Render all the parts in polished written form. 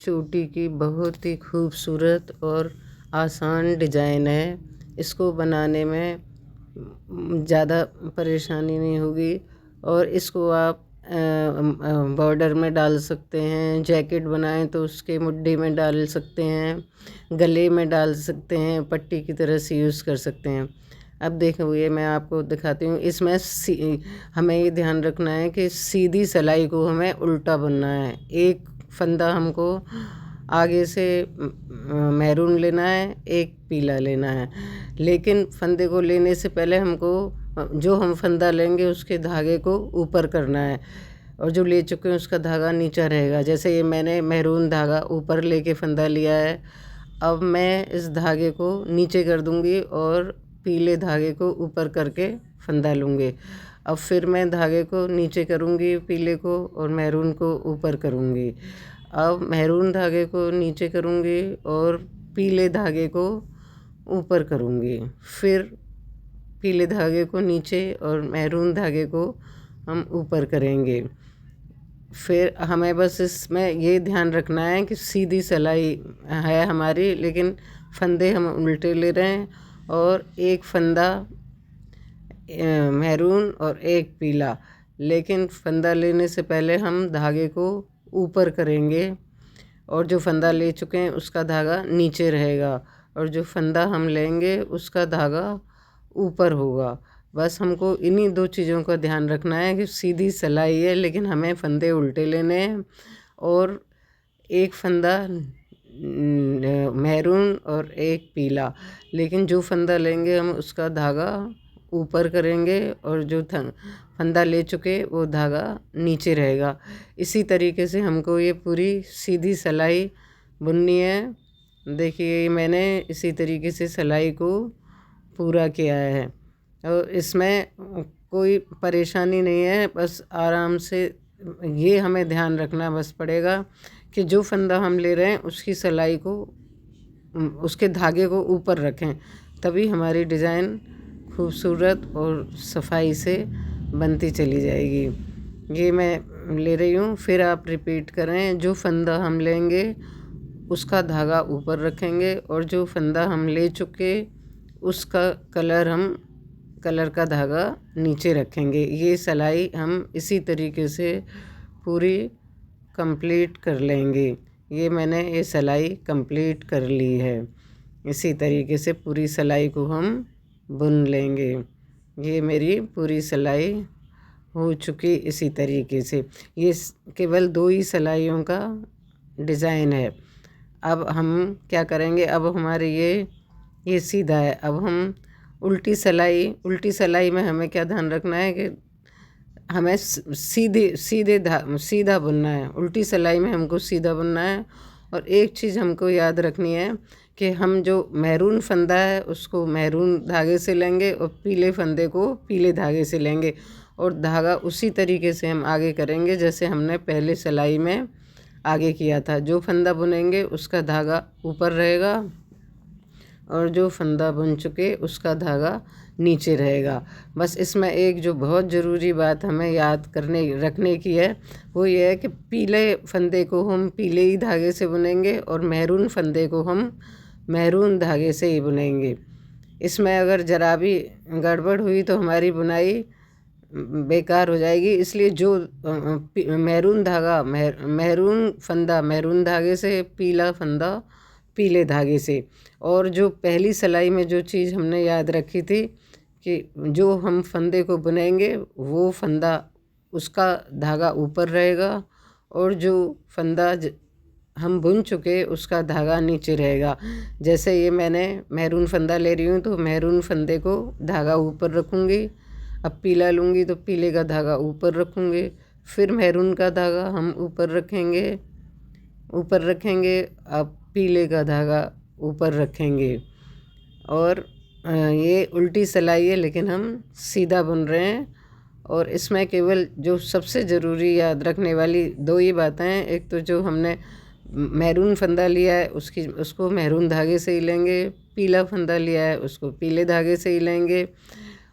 चोटी की बहुत ही खूबसूरत और आसान डिज़ाइन है। इसको बनाने में ज़्यादा परेशानी नहीं होगी और इसको आप बॉर्डर में डाल सकते हैं। जैकेट बनाएं तो उसके मुड्ढे में डाल सकते हैं, गले में डाल सकते हैं, पट्टी की तरह से यूज़ कर सकते हैं। अब देखो ये मैं आपको दिखाती हूँ। इसमें हमें ये ध्यान रखना है कि सीधी सिलाई को हमें उल्टा बुनना है। एक फंदा हमको आगे से मैरून लेना है, एक पीला लेना है। लेकिन फंदे को लेने से पहले हमको जो हम फंदा लेंगे उसके धागे को ऊपर करना है और जो ले चुके हैं उसका धागा नीचा रहेगा। जैसे ये मैंने मैरून धागा ऊपर लेके फंदा लिया है। अब मैं इस धागे को नीचे कर दूंगी और पीले धागे को ऊपर करके फंदा लूँगी। अब फिर मैं धागे को नीचे करूँगी पीले को और मैरून को ऊपर करूँगी। अब मैरून धागे को नीचे करूँगी और पीले धागे को ऊपर करूँगी। फिर पीले धागे को नीचे और मैरून धागे को हम ऊपर करेंगे। फिर हमें बस इसमें ये ध्यान रखना है कि सीधी सिलाई है हमारी, लेकिन फंदे हम उल्टे ले रहे हैं और एक फंदा मैरून और एक पीला। लेकिन फंदा लेने से पहले हम धागे को ऊपर करेंगे और जो फंदा ले चुके हैं उसका धागा नीचे रहेगा और जो फंदा हम लेंगे उसका धागा ऊपर होगा। बस हमको इन्हीं दो चीज़ों का ध्यान रखना है कि सीधी सिलाई है लेकिन हमें फंदे उल्टे लेने हैं और एक फंदा मैरून और एक पीला। लेकिन जो फंदा लेंगे हम उसका धागा ऊपर करेंगे और जो फंदा ले चुके वो धागा नीचे रहेगा। इसी तरीके से हमको ये पूरी सीधी सिलाई बुननी है। देखिए मैंने इसी तरीके से सिलाई को पूरा किया है और इसमें कोई परेशानी नहीं है। बस आराम से ये हमें ध्यान रखना बस पड़ेगा कि जो फंदा हम ले रहे हैं उसकी सिलाई को, उसके धागे को ऊपर रखें, तभी हमारी डिज़ाइन खूबसूरत और सफाई से बनती चली जाएगी। ये मैं ले रही हूँ, फिर आप रिपीट करें। जो फंदा हम लेंगे उसका धागा ऊपर रखेंगे और जो फंदा हम ले चुके उसका कलर का धागा नीचे रखेंगे। ये सिलाई हम इसी तरीके से पूरी कंप्लीट कर लेंगे। ये मैंने ये सिलाई कंप्लीट कर ली है। इसी तरीके से पूरी सिलाई को हम बुन लेंगे। ये मेरी पूरी सिलाई हो चुकी इसी तरीके से। ये केवल 2 ही सिलाइयों का डिज़ाइन है। अब हम क्या करेंगे, अब हमारे ये सीधा है। अब हम उल्टी सिलाई में हमें क्या ध्यान रखना है कि हमें सीधा बुनना है। उल्टी सिलाई में हमको सीधा बुनना है। और एक चीज़ हमको याद रखनी है कि हम जो मैरून फंदा है उसको मैरून धागे से लेंगे और पीले फंदे को पीले धागे से लेंगे और धागा उसी तरीके से हम आगे करेंगे जैसे हमने पहले सिलाई में आगे किया था। जो फंदा बुनेंगे उसका धागा ऊपर रहेगा और जो फंदा बुन चुके उसका धागा नीचे रहेगा। बस इसमें एक जो बहुत ज़रूरी बात हमें याद रखने की है वो ये है कि पीले फंदे को हम पीले ही धागे से बुनेंगे और मैरून फंदे को हम मैरून धागे से ही बुनेंगे। इसमें अगर ज़रा भी गड़बड़ हुई तो हमारी बुनाई बेकार हो जाएगी। इसलिए जो मैरून धागा मैरून फंदा मैरून धागे से, पीला फंदा पीले धागे से। और जो पहली सिलाई में जो चीज़ हमने याद रखी थी कि जो हम फंदे को बुनेंगे वो फंदा उसका धागा ऊपर रहेगा और जो फंदा हम बुन चुके उसका धागा नीचे रहेगा। जैसे ये मैंने मैरून फंदा ले रही हूँ तो मैरून फंदे को धागा ऊपर रखूँगी। अब पीला लूँगी तो पीले का धागा ऊपर रखूँगी। फिर मैरून का धागा हम ऊपर रखेंगे। अब पीले का धागा ऊपर रखेंगे। और ये उल्टी सिलाई है लेकिन हम सीधा बुन रहे हैं। और इसमें केवल जो सबसे ज़रूरी याद रखने वाली 2 ही बातें हैं। एक तो जो हमने मैरून फंदा लिया है उसको मैरून धागे से ही लेंगे, पीला फंदा लिया है उसको पीले धागे से ही लेंगे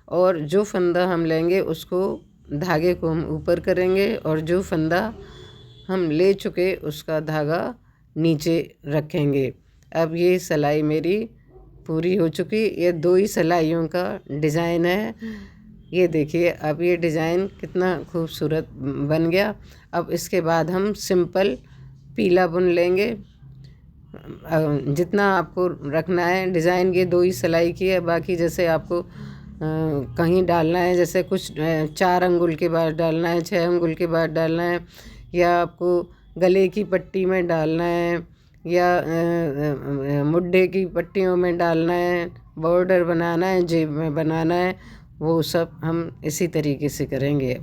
और जो फंदा हम लेंगे उसको धागे को हम ऊपर करेंगे और जो फंदा हम ले चुके उसका धागा नीचे रखेंगे। अब ये सिलाई मेरी पूरी हो चुकी। ये 2 ही सिलाइयों का डिज़ाइन है। ये देखिए अब ये डिज़ाइन कितना खूबसूरत बन गया। अब इसके बाद हम सिंपल पीला बुन लेंगे। जितना आपको रखना है डिज़ाइन, ये 2 ही सिलाई की है। बाकी जैसे आपको कहीं डालना है, जैसे कुछ 4 अंगुल के बाद डालना है, 6 अंगुल के बाद डालना है, या आपको गले की पट्टी में डालना है, या मुड्ढे की पट्टियों में डालना है, बॉर्डर बनाना है, जेब में बनाना है, वो सब हम इसी तरीके से करेंगे।